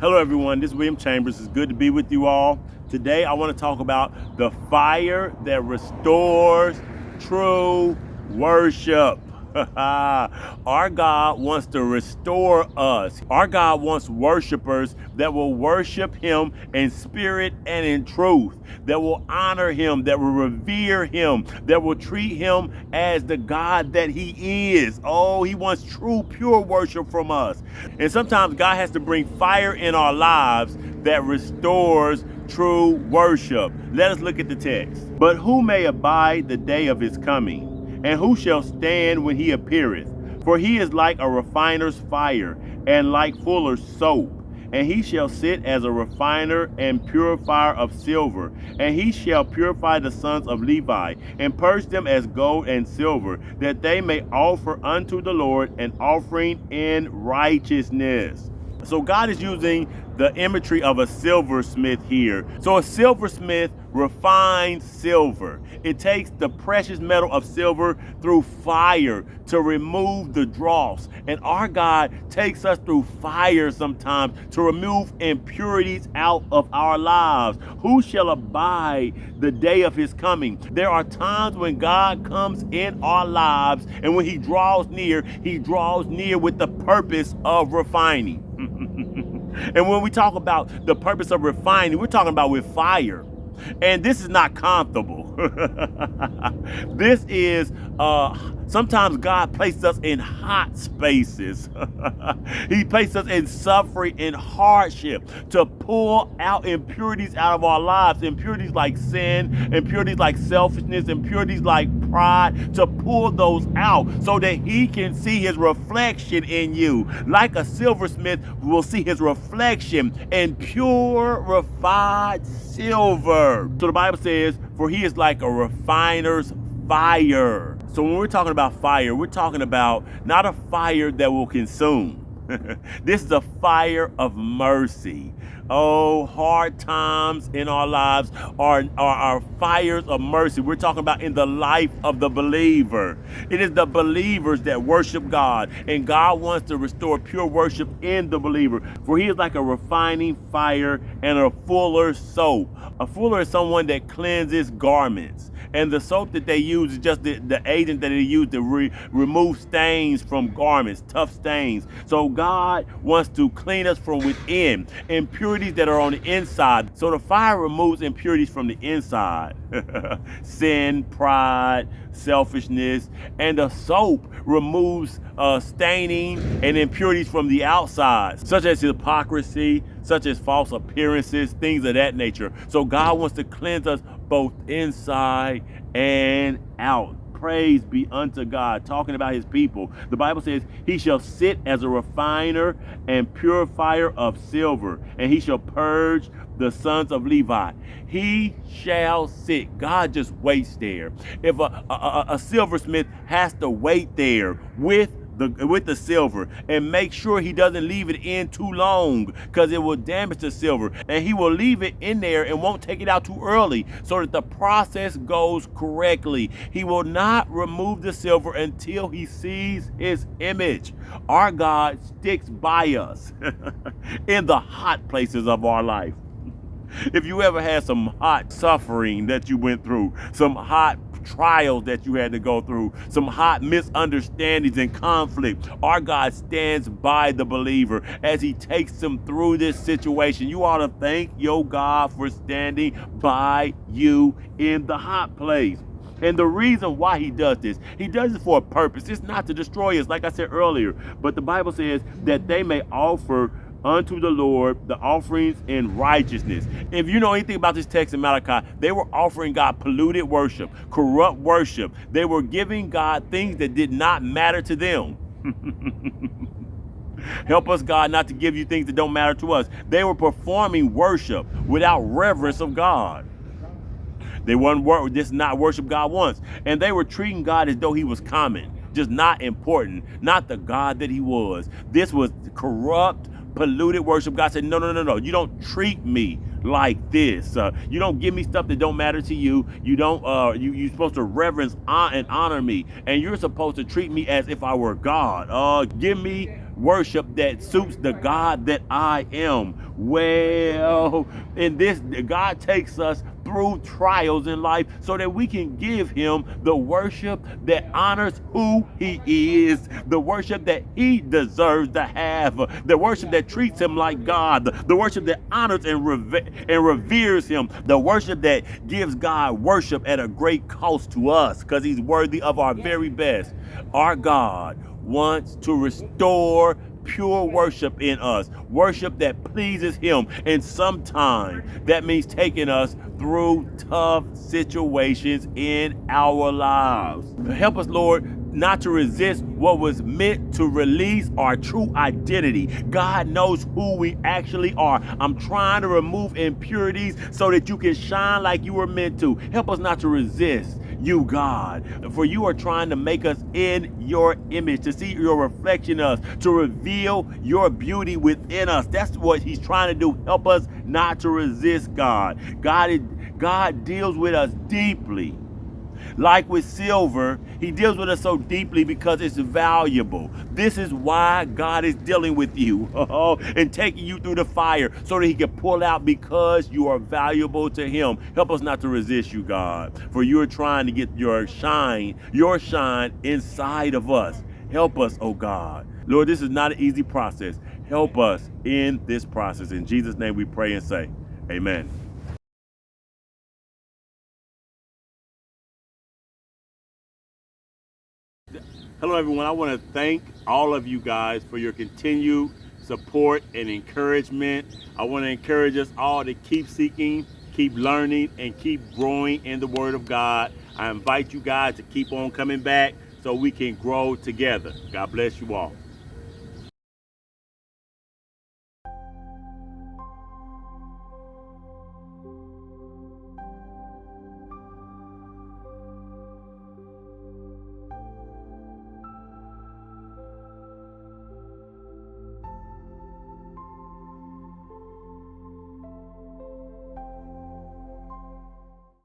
Hello everyone, this is William Chambers. It's good to be with you all. Today I want to talk about the fire that restores true worship. Our God wants to restore us. Our God wants worshipers that will worship Him in spirit and in truth, that will honor Him, that will revere Him, that will treat Him as the God that He is. Oh, He wants true, pure worship from us. And sometimes God has to bring fire in our lives that restores true worship. Let us look at the text. But who may abide the day of His coming? And who shall stand when He appeareth? For He is like a refiner's fire, and like fuller's soap. And He shall sit as a refiner and purifier of silver. And He shall purify the sons of Levi, and purge them as gold and silver, that they may offer unto the Lord an offering in righteousness. So God is using the imagery of a silversmith here. So a silversmith refines silver. It takes the precious metal of silver through fire to remove the dross. And our God takes us through fire sometimes to remove impurities out of our lives. Who shall abide the day of His coming? There are times when God comes in our lives, and when He draws near with the purpose of refining. And when we talk about the purpose of refining, we're talking about with fire. And this is not comfortable. This is, sometimes God places us in hot spaces. He places us in suffering and hardship to pull out impurities out of our lives. Impurities like sin, impurities like selfishness, impurities like pride, to pull those out so that He can see His reflection in you. Like a silversmith will see his reflection in pure, refined silver. So the Bible says, for He is like a refiner's fire. So when we're talking about fire, we're talking about not a fire that will consume. This is a fire of mercy. Oh, hard times in our lives are fires of mercy. We're talking about in the life of the believer. It is the believers that worship God, and God wants to restore pure worship in the believer. For He is like a refining fire and a fuller's soap. A fuller is someone that cleanses garments. And the soap that they use is just the agent that they use to remove stains from garments, tough stains. So God wants to clean us from within, impurities that are on the inside. So the fire removes impurities from the inside. Sin, pride, selfishness. And the soap removes staining and impurities from the outside, such as hypocrisy, such as false appearances, things of that nature. So God wants to cleanse us both inside and out. Praise be unto God. Talking about His people, the Bible says, He shall sit as a refiner and purifier of silver, and He shall purge the sons of Levi. He shall sit. God just waits there. If a silversmith has to wait there with the silver and make sure he doesn't leave it in too long, because it will damage the silver, and he will leave it in there and won't take it out too early so that the process goes correctly. He will not remove the silver until he sees His image. Our God sticks by us in the hot places of our life. If you ever had some hot suffering that you went through, some hot trials that you had to go through, some hot misunderstandings and conflict, our God stands by the believer as He takes them through this situation. You ought to thank your God for standing by you in the hot place. And the reason why He does this, He does it for a purpose. It's not to destroy us, like I said earlier, but the Bible says that they may offer unto the Lord the offerings in righteousness. If you know anything about this text in Malachi, they were offering God polluted worship, corrupt worship. They were giving God things that did not matter to them. Help us, God, not to give you things that don't matter to us. They were performing worship without reverence of God. They weren't this is not worship God wants. And they were treating God as though He was common, just not important, not the God that He was. This was corrupt, polluted worship. God said, no. You don't treat me like this. You don't give me stuff that don't matter to you. You don't. You're supposed to reverence and honor me, and you're supposed to treat me as if I were God. Give me worship that suits the God that I am. Well, in this, God takes us through trials in life so that we can give him the worship that honors who he is, the worship that he deserves to have, the worship that treats him like God, the worship that honors and reveres him, the worship that gives God worship at a great cost to us because he's worthy of our very best. Our God wants to restore pure worship in us, worship that pleases him, and sometimes that means taking us through tough situations in our lives. Help us, Lord, not to resist what was meant to release our true identity. God knows who we actually are. I'm trying to remove impurities so that you can shine like you were meant to. Help us not to resist you, God, for you are trying to make us in your image, to see your reflection in us, to reveal your beauty within us. That's what he's trying to do. Help us not to resist God. God deals with us deeply. Like with silver, he deals with us so deeply because it's valuable. This is why God is dealing with you and taking you through the fire so that he can pull out because you are valuable to him. Help us not to resist you, God, for you are trying to get your shine inside of us. Help us, oh God. Lord, this is not an easy process. Help us in this process. In Jesus' name we pray and say, amen. Hello, everyone. I want to thank all of you guys for your continued support and encouragement. I want to encourage us all to keep seeking, keep learning, and keep growing in the Word of God. I invite you guys to keep on coming back so we can grow together. God bless you all.